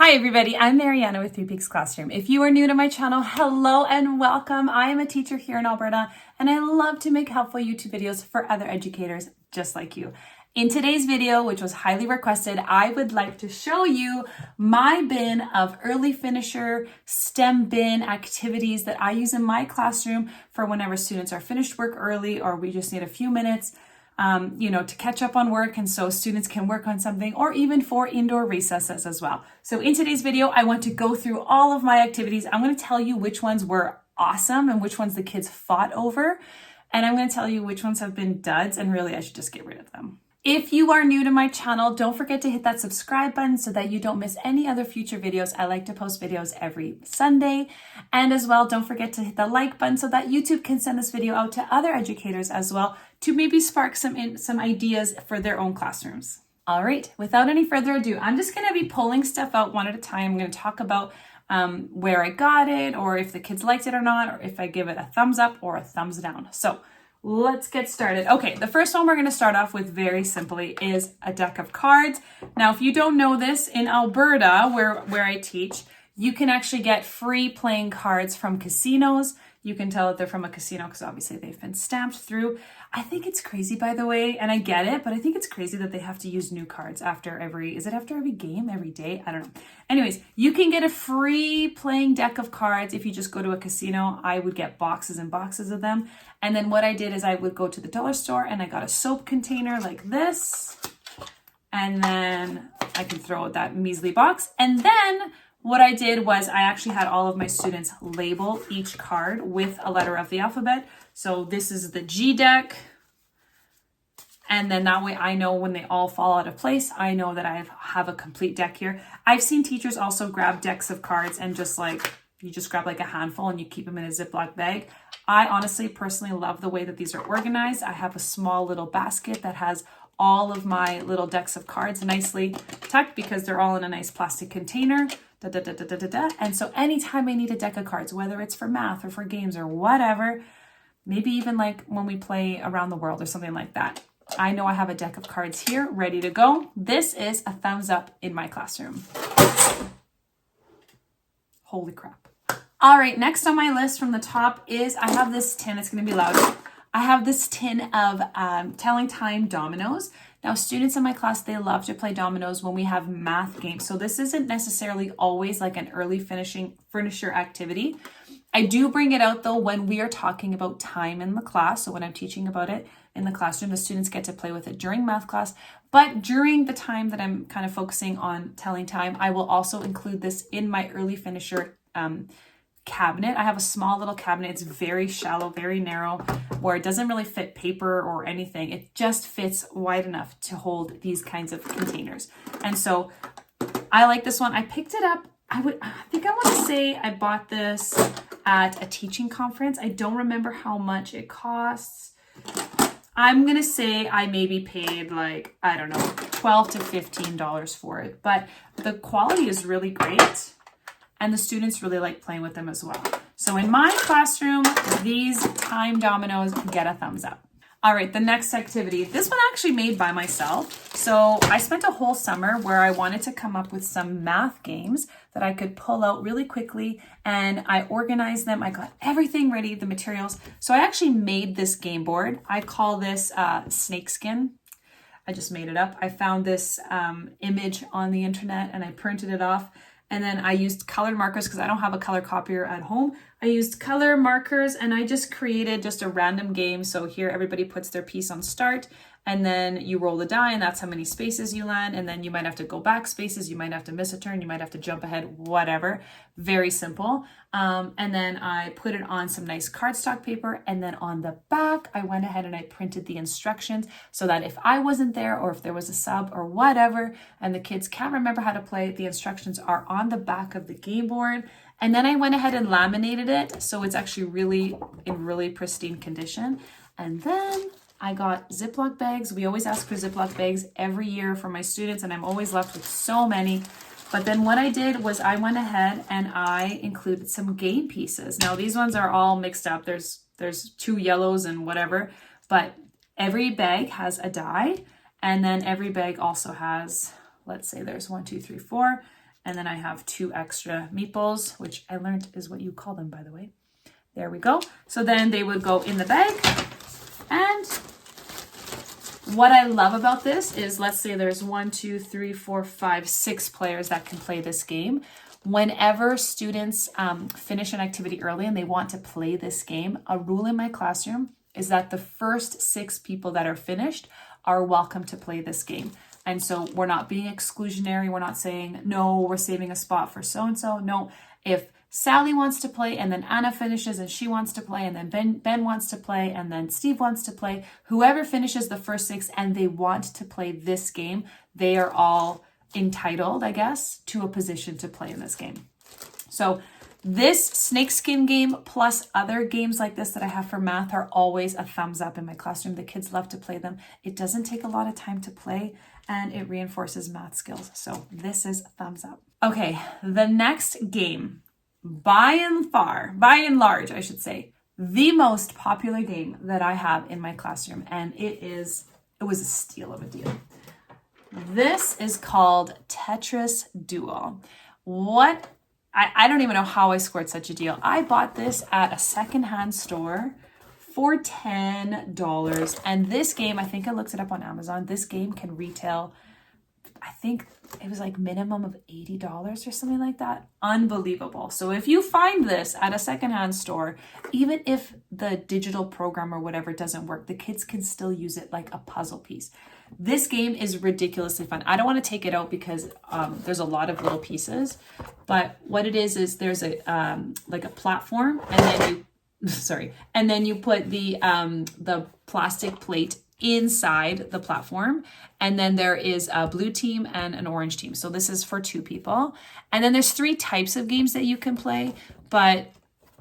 Hi everybody, I'm Mariana with 3 Peaks Classroom. If you are new to my channel, hello and welcome. I am a teacher here in Alberta and I love to make helpful YouTube videos for other educators just like you. In today's video, which was highly requested, I would like to show you my bin of early finisher STEM bin activities that I use in my classroom for whenever students are finished work early or we just need a few minutes to catch up on work, and so students can work on something, or even for indoor recesses as well. So in today's video, I want to go through all of my activities. I'm going to tell you which ones were awesome and which ones the kids fought over. And I'm going to tell you which ones have been duds and really I should just get rid of them. If you are new to my channel, don't forget to hit that subscribe button so that you don't miss any other future videos. I like to post videos every Sunday. And as well, don't forget to hit the like button so that YouTube can send this video out to other educators as well to maybe spark some ideas for their own classrooms. All right, without any further ado, I'm just going to be pulling stuff out one at a time. I'm going to talk about where I got it, or if the kids liked it or not, or if I give it a thumbs up or a thumbs down. So let's get started. Okay, the first one we're going to start off with very simply is a deck of cards. Now, if you don't know this, in Alberta, where I teach, you can actually get free playing cards from casinos. You can tell that they're from a casino because obviously they've been stamped through. I think it's crazy, by the way, and I get it, but I think it's crazy that they have to use new cards after every game, every day? I don't know. Anyways, you can get a free playing deck of cards if you just go to a casino. I would get boxes and boxes of them. And then what I did is I would go to the dollar store and I got a soap container like this. And then I can throw out that measly box. And then what I did was I actually had all of my students label each card with a letter of the alphabet. So this is the G deck. And then that way I know when they all fall out of place, I know that I have a complete deck here. I've seen teachers also grab decks of cards and you just grab like a handful and you keep them in a Ziploc bag. I honestly, personally love the way that these are organized. I have a small little basket that has all of my little decks of cards nicely tucked because they're all in a nice plastic container. And so anytime I need a deck of cards, whether it's for math or for games or whatever, maybe even like when we play Around the World or something like that, I know I have a deck of cards here ready to go. This is a thumbs up in my classroom. Holy crap. All right, next on my list from the top is I have this tin. It's going to be loud. I have this tin of telling time dominoes. Now, students in my class, they love to play dominoes when we have math games. So this isn't necessarily always like an early finisher activity. I do bring it out though when we are talking about time in the class. So when I'm teaching about it in the classroom, the students get to play with it during math class. But during the time that I'm kind of focusing on telling time, I will also include this in my early finisher cabinet. I have a small little cabinet. It's very shallow, very narrow, where it doesn't really fit paper or anything. It just fits wide enough to hold these kinds of containers. And so I like this one. I picked it up. I think I want to say I bought this at a teaching conference. I don't remember how much it costs. I'm going to say I maybe paid like, I don't know, $12 to $15 for it, but the quality is really great. And the students really like playing with them as well. So in my classroom, these time dominoes get a thumbs up. All right, the next activity, this one actually made by myself. So I spent a whole summer where I wanted to come up with some math games that I could pull out really quickly, and I organized them. I got everything ready, the materials. So I actually made this game board. I call this snakeskin. I just made it up. I found this image on the internet and I printed it off. And then I used colored markers because I don't have a color copier at home. I used color markers and I just created just a random game. So here everybody puts their piece on start and then you roll the die and that's how many spaces you land. And then you might have to go back spaces. You might have to miss a turn. You might have to jump ahead, whatever. Very simple. And then I put it on some nice cardstock paper. And then on the back, I went ahead and I printed the instructions so that if I wasn't there or if there was a sub or whatever, and the kids can't remember how to play, the instructions are on the back of the game board. And then I went ahead and laminated it. So it's actually in really pristine condition. And then I got Ziploc bags. We always ask for Ziploc bags every year for my students, and I'm always left with so many. But then what I did was I went ahead and I included some game pieces. Now these ones are all mixed up. There's 2 yellows and whatever, but every bag has a die, and then every bag also has, let's say there's 1, 2, 3, 4. And then I have 2 extra meatballs, which I learned is what you call them, by the way. There we go. So then they would go in the bag. And what I love about this is, let's say there's 1, 2, 3, 4, 5, 6 players that can play this game. Whenever students finish an activity early and they want to play this game, a rule in my classroom is that the first 6 people that are finished are welcome to play this game. And so we're not being exclusionary. We're not saying, no, we're saving a spot for so-and-so. No, if Sally wants to play and then Anna finishes and she wants to play and then Ben wants to play and then Steve wants to play, whoever finishes the first 6 and they want to play this game, they are all entitled, I guess, to a position to play in this game. So this snakeskin game plus other games like this that I have for math are always a thumbs up in my classroom. The kids love to play them. It doesn't take a lot of time to play and it reinforces math skills. So this is a thumbs up. Okay, the next game, by and large, I should say, the most popular game that I have in my classroom, and it was a steal of a deal. This is called Tetris Duel. I don't even know how I scored such a deal. I bought this at a secondhand store for $10. And this game, I think I looked it up on Amazon. This game can retail, I think it was like minimum of $80 or something like that. Unbelievable. So if you find this at a secondhand store, even if the digital program or whatever doesn't work, the kids can still use it like a puzzle piece. This game is ridiculously fun. I don't want to take it out because there's a lot of little pieces, but what it is there's a like a platform, and then and then you put the plastic plate inside the platform, and then there is a blue team and an orange team. So this is for 2 people, and then there's 3 types of games that you can play, but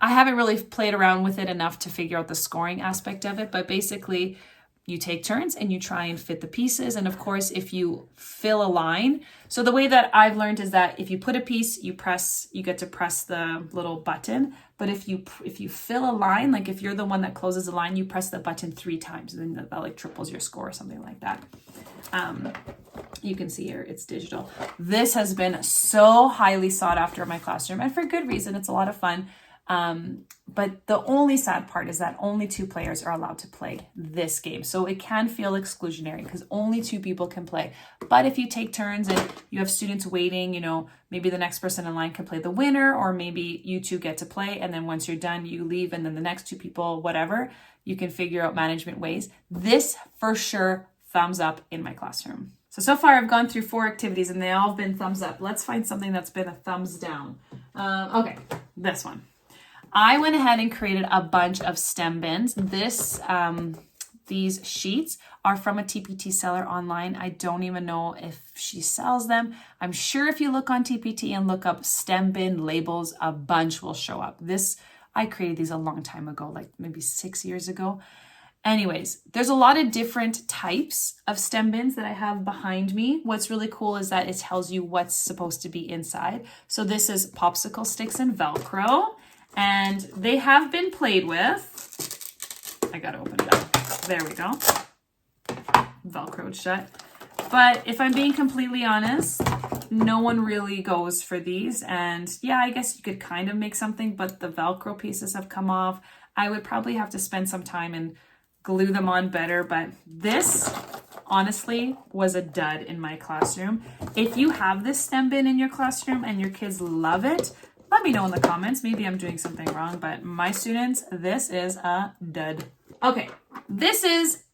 I haven't really played around with it enough to figure out the scoring aspect of it. But basically, you take turns and you try and fit the pieces. And of course, if you fill a line, so the way that I've learned is that if you put a piece, you get to press the little button. But if you fill a line, like if you're the one that closes the line, you press the button 3 times, and then that like triples your score or something like that. You can see here, it's digital. This has been so highly sought after in my classroom, and for good reason. It's a lot of fun. But the only sad part is that only 2 players are allowed to play this game. So it can feel exclusionary because only 2 people can play. But if you take turns and you have students waiting, maybe the next person in line can play the winner, or maybe you 2 get to play. And then once you're done, you leave, and then the next 2 people, whatever, you can figure out management ways. This for sure, thumbs up in my classroom. So far I've gone through 4 activities and they all have been thumbs up. Let's find something that's been a thumbs down. Okay, this one. I went ahead and created a bunch of STEM bins. These sheets are from a TPT seller online. I don't even know if she sells them. I'm sure if you look on TPT and look up STEM bin labels, a bunch will show up. I created these a long time ago, like maybe 6 years ago. Anyways, there's a lot of different types of STEM bins that I have behind me. What's really cool is that it tells you what's supposed to be inside. So this is popsicle sticks and Velcro. And they have been played with. I gotta open it up. There we go. Velcroed shut. But if I'm being completely honest, no one really goes for these. And yeah, I guess you could kind of make something, but the Velcro pieces have come off. I would probably have to spend some time and glue them on better. But this, honestly, was a dud in my classroom. If you have this STEM bin in your classroom and your kids love it, let me know in the comments. Maybe I'm doing something wrong, but my students, this is a dud. Okay, this is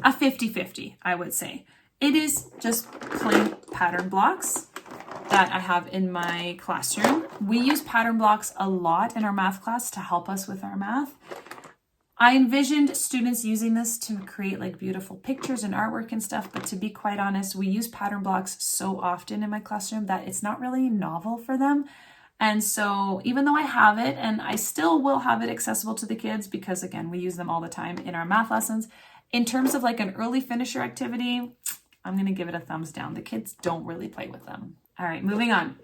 a 50-50, I would say. It is just plain pattern blocks that I have in my classroom. We use pattern blocks a lot in our math class to help us with our math. I envisioned students using this to create like beautiful pictures and artwork and stuff, but to be quite honest, we use pattern blocks so often in my classroom that it's not really novel for them. And so even though I have it, and I still will have it accessible to the kids because again, we use them all the time in our math lessons, in terms of like an early finisher activity, I'm going to give it a thumbs down. The kids don't really play with them. All right, moving on.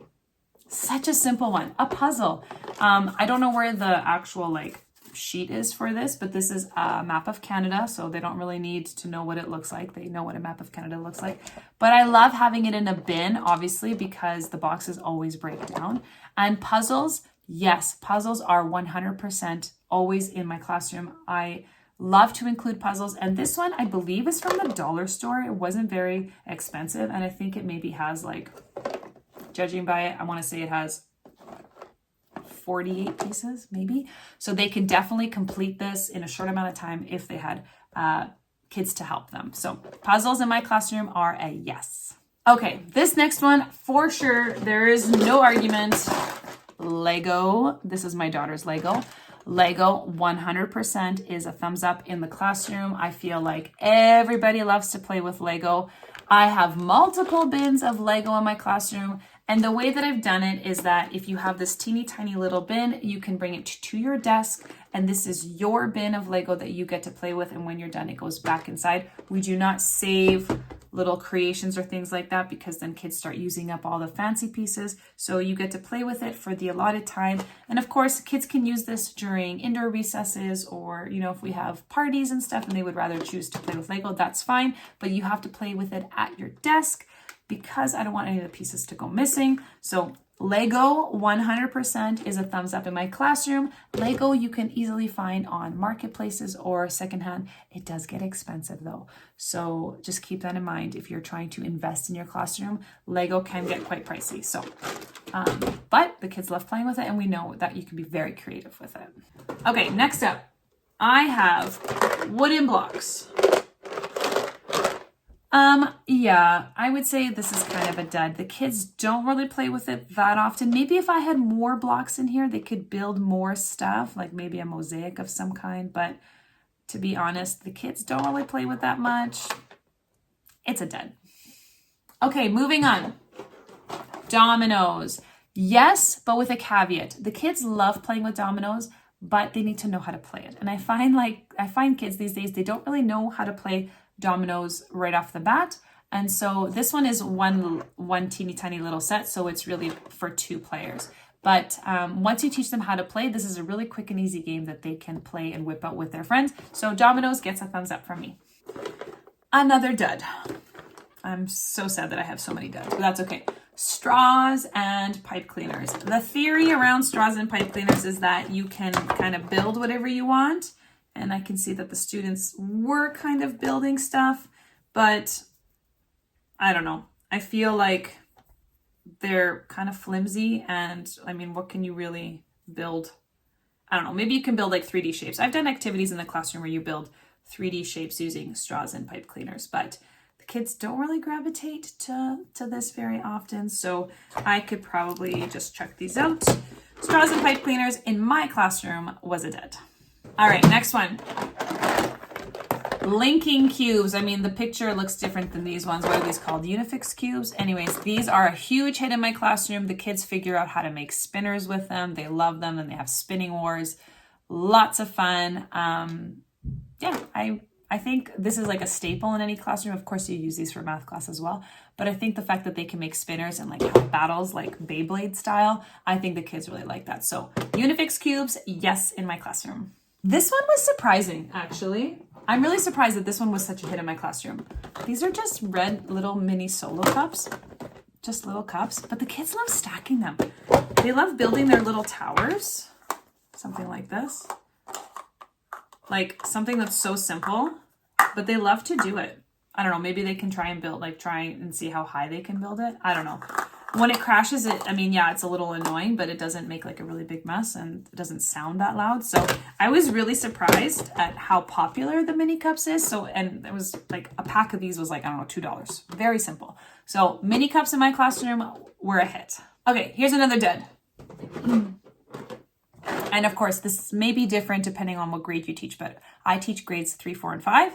Such a simple one, a puzzle. I don't know where the actual like sheet is for this, but this is a map of Canada, so they don't really need to know what it looks like. They know what a map of Canada looks like. But I love having it in a bin, obviously, because the boxes always break down. And puzzles, yes, puzzles are 100% always in my classroom. I love to include puzzles, and this one I believe is from the dollar store. It wasn't very expensive, and I think it maybe has, like, judging by it, I want to say it has 48 pieces maybe. So they can definitely complete this in a short amount of time if they had kids to help them. So puzzles in my classroom are a yes. Okay, this next one for sure, there is no argument. Lego. This is my daughter's Lego. Lego 100% is a thumbs up in the classroom. I feel like everybody loves to play with Lego. I have multiple bins of Lego in my classroom. And the way that I've done it is that if you have this teeny tiny little bin, you can bring it to your desk, and this is your bin of Lego that you get to play with, and when you're done, it goes back inside. We do not save little creations or things like that, because then kids start using up all the fancy pieces. So you get to play with it for the allotted time. And of course, kids can use this during indoor recesses, or, you know, if we have parties and stuff and they would rather choose to play with Lego, that's fine. But you have to play with it at your desk, because I don't want any of the pieces to go missing. So Lego 100% is a thumbs up in my classroom. Lego you can easily find on marketplaces or secondhand. It does get expensive though. So just keep that in mind if you're trying to invest in your classroom. Lego can get quite pricey. So, but the kids love playing with it, and we know that you can be very creative with it. Okay, next up, I have wooden blocks. Yeah, I would say this is kind of a dud. The kids don't really play with it that often. Maybe if I had more blocks in here, they could build more stuff, like maybe a mosaic of some kind. But to be honest, the kids don't really play with that much. It's a dud. Okay, moving on. Dominoes. Yes, but with a caveat. The kids love playing with dominoes, but they need to know how to play it. And I find kids these days, they don't really know how to play dominoes right off the bat. And so this one is one teeny tiny little set, so it's really for 2 players. But once you teach them how to play, this is a really quick and easy game that they can play and whip out with their friends. So dominoes gets a thumbs up from me. Another dud. I'm so sad that I have so many duds, but that's okay. Straws and pipe cleaners. The theory around straws and pipe cleaners is that you can kind of build whatever you want. And I can see that the students were kind of building stuff, but I don't know. I feel like they're kind of flimsy, and I mean, what can you really build? I don't know. Maybe you can build like 3D shapes. I've done activities in the classroom where you build 3D shapes using straws and pipe cleaners, but the kids don't really gravitate to this very often. So I could probably just check these out. Straws and pipe cleaners in my classroom was a dud. All right, next one. Linking cubes. I mean, the picture looks different than these ones. What are these called? Unifix cubes? Anyways, these are a huge hit in my classroom. The kids figure out how to make spinners with them. They love them, and they have spinning wars. Lots of fun. Yeah, I think this is like a staple in any classroom. Of course, you use these for math class as well. But I think the fact that they can make spinners and like have battles like Beyblade style, I think the kids really like that. So Unifix cubes, yes, in my classroom. This one was surprising, actually. I'm really surprised that this one was such a hit in my classroom. These are just red little mini solo cups. Just little cups. But the kids love stacking them. They love building their little towers. Something like this. Like something that's so simple. But they love to do it. I don't know. Maybe they can try and see how high they can build it. I don't know. When it crashes, I mean, yeah, it's a little annoying, but it doesn't make like a really big mess, and it doesn't sound that loud. So I was really surprised at how popular the mini cups is. So, and it was like a pack of these was like, I don't know, $2. Very simple. So mini cups in my classroom were a hit. Okay, here's another dud. And of course, this may be different depending on what grade you teach, but I teach grades 3, 4, and 5.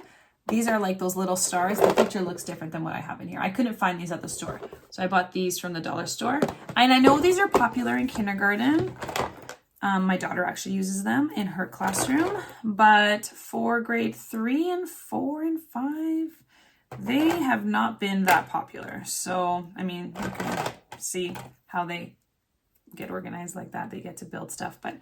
These are like those little stars. The picture looks different than what I have in here. I couldn't find these at the store. So I bought these from the dollar store. And I know these are popular in kindergarten. My daughter actually uses them in her classroom. But for grade 3 and 4 and 5, they have not been that popular. So, I mean, you can see how they get organized like that. They get to build stuff. But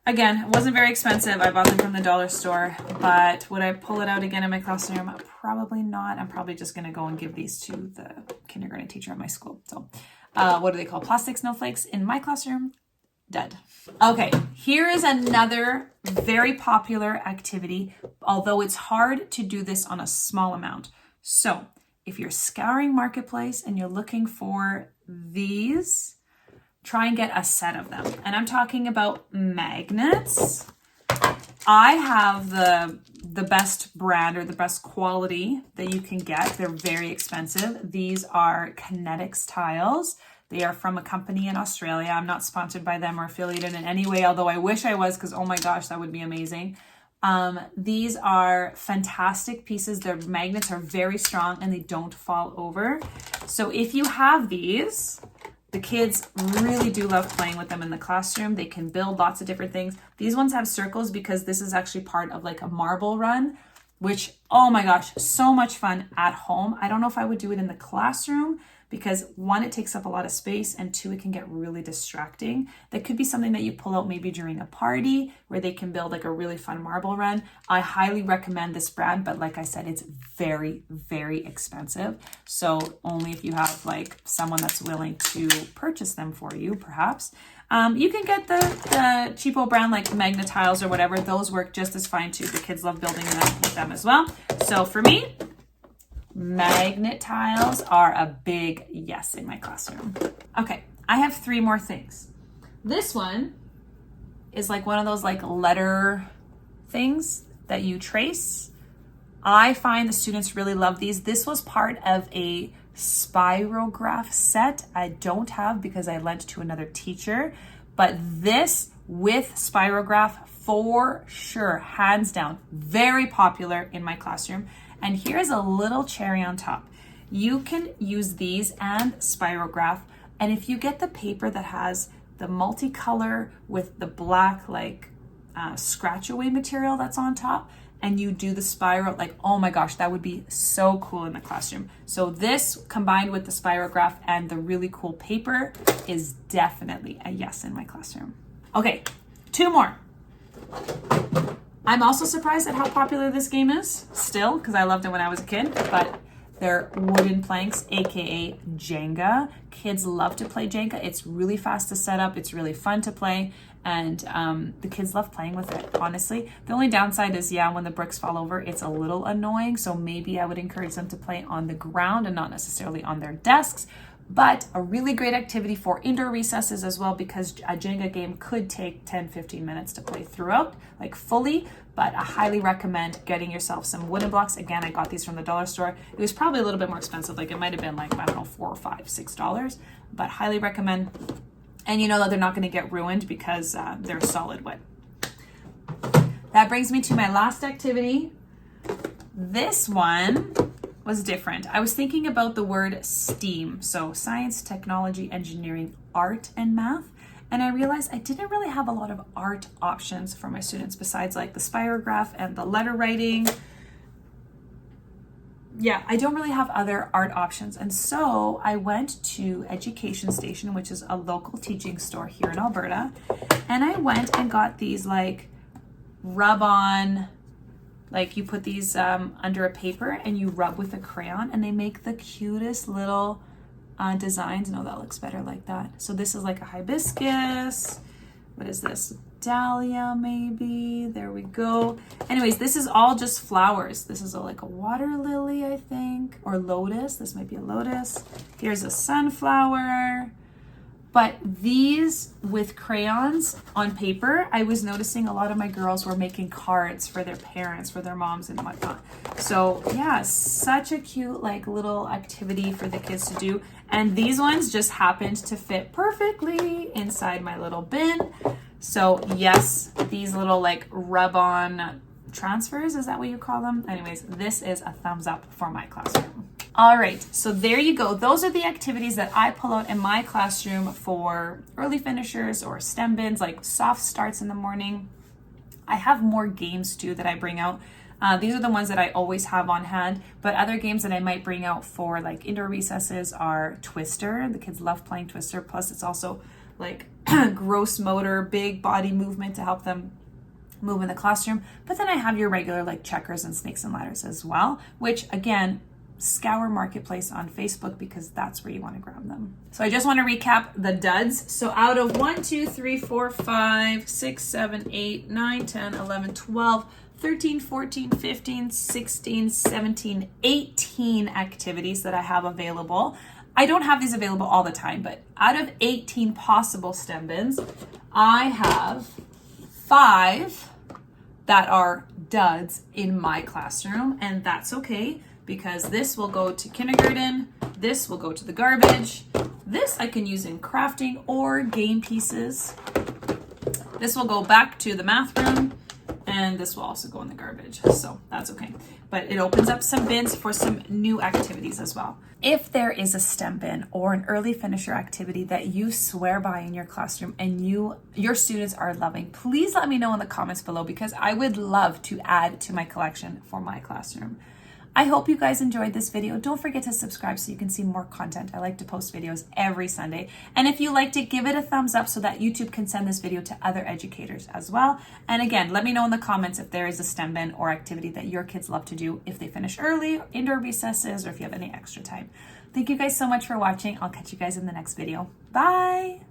Again, it wasn't very expensive. I bought them from the dollar store, but would I pull it out again in my classroom? Probably not. I'm probably just gonna go and give these to the kindergarten teacher at my school. So what do they call plastic snowflakes in my classroom? Dead. Okay, here is another very popular activity, although it's hard to do this on a small amount. So if you're scouring Marketplace and you're looking for these, try and get a set of them. And I'm talking about magnets. I have the best brand or the best quality that you can get. They're very expensive. These are Kinetic tiles. They are from a company in Australia. I'm not sponsored by them or affiliated in any way, although I wish I was, because oh my gosh, that would be amazing. These are fantastic pieces. Their magnets are very strong and they don't fall over. So if you have these, the kids really do love playing with them in the classroom. They can build lots of different things. These ones have circles because this is actually part of like a marble run, which, oh my gosh, so much fun at home. I don't know if I would do it in the classroom because one, it takes up a lot of space, and two, it can get really distracting. That could be something that you pull out maybe during a party where they can build like a really fun marble run. I highly recommend this brand, but like I said, it's very, very expensive. So only if you have like someone that's willing to purchase them for you, perhaps. You can get the cheapo brand like Magnetiles or whatever. Those work just as fine too. The kids love building them with them as well. So for me, magnet tiles are a big yes in my classroom. Okay, I have 3 more things. This one is like one of those like letter things that you trace. I find the students really love these. This was part of a spirograph set I don't have because I lent to another teacher, but this with spirograph for sure, hands down, very popular in my classroom. And here's a little cherry on top. You can use these and spirograph, and if you get the paper that has the multicolor with the black like scratch away material that's on top, and you do the spiral, like, oh my gosh, that would be so cool in the classroom. So this combined with the spirograph and the really cool paper is definitely a yes in my classroom. Okay, 2 more. I'm also surprised at how popular this game is still, because I loved it when I was a kid, but they're wooden planks, aka Jenga. Kids love to play Jenga. It's really fast to set up. It's really fun to play. And the kids love playing with it, honestly. The only downside is, yeah, when the bricks fall over, it's a little annoying. So maybe I would encourage them to play on the ground and not necessarily on their desks. But a really great activity for indoor recesses as well, because a Jenga game could take 10-15 minutes to play throughout, like fully. But I highly recommend getting yourself some wooden blocks. Again, I got these from the dollar store. It was probably a little bit more expensive. Like it might have been like, I don't know, $4 or $5, $6, but highly recommend. And you know that they're not going to get ruined because they're solid wood. That brings me to my last activity. This one was different. I was thinking about the word STEAM, so science, technology, engineering, art, and math. And I realized I didn't really have a lot of art options for my students besides like the spirograph and the letter writing. Yeah, I don't really have other art options. And so I went to Education Station, which is a local teaching store here in Alberta. And I went and got these like rub-on, like you put these under a paper and you rub with a crayon, and they make the cutest little designs. No, that looks better like that. So this is like a hibiscus. What is this? Dahlia, maybe. There we go. Anyways, this is all just flowers. This is like a water lily, I think, or lotus. This might be a lotus. Here's a sunflower. But these with crayons on paper, I was noticing a lot of my girls were making cards for their parents, for their moms and whatnot. So yeah, such a cute like little activity for the kids to do. And these ones just happened to fit perfectly inside my little bin. So yes, these little like rub-on transfers, is that what you call them? Anyways, this is a thumbs up for my classroom. All right, so there you go. Those are the activities that I pull out in my classroom for early finishers or STEM bins, like soft starts in the morning. I have more games too that I bring out. These are the ones that I always have on hand, but other games that I might bring out for like indoor recesses are Twister. The kids love playing Twister. Plus it's also like gross motor, big body movement to help them move in the classroom. But then I have your regular like checkers and snakes and ladders as well, which again, scour Marketplace on Facebook because that's where you want to grab them. So I just want to recap the duds. So out of 1, 2, 3, 4, 5, 6, 7, 8, 9, 10, 11, 12, 13, 14, 15, 16, 17, 18 activities that I have available. I don't have these available all the time, but out of 18 possible STEM bins, I have 5 that are duds in my classroom, and that's okay because this will go to kindergarten, this will go to the garbage, this I can use in crafting or game pieces, this will go back to the math room, and this will also go in the garbage, so that's okay. But it opens up some bins for some new activities as well. If there is a STEM bin or an early finisher activity that you swear by in your classroom and your students are loving, please let me know in the comments below because I would love to add to my collection for my classroom. I hope you guys enjoyed this video. Don't forget to subscribe so you can see more content. I like to post videos every Sunday. And if you liked it, give it a thumbs up so that YouTube can send this video to other educators as well. And again, let me know in the comments if there is a STEM bin or activity that your kids love to do if they finish early, indoor recesses, or if you have any extra time. Thank you guys so much for watching. I'll catch you guys in the next video. Bye.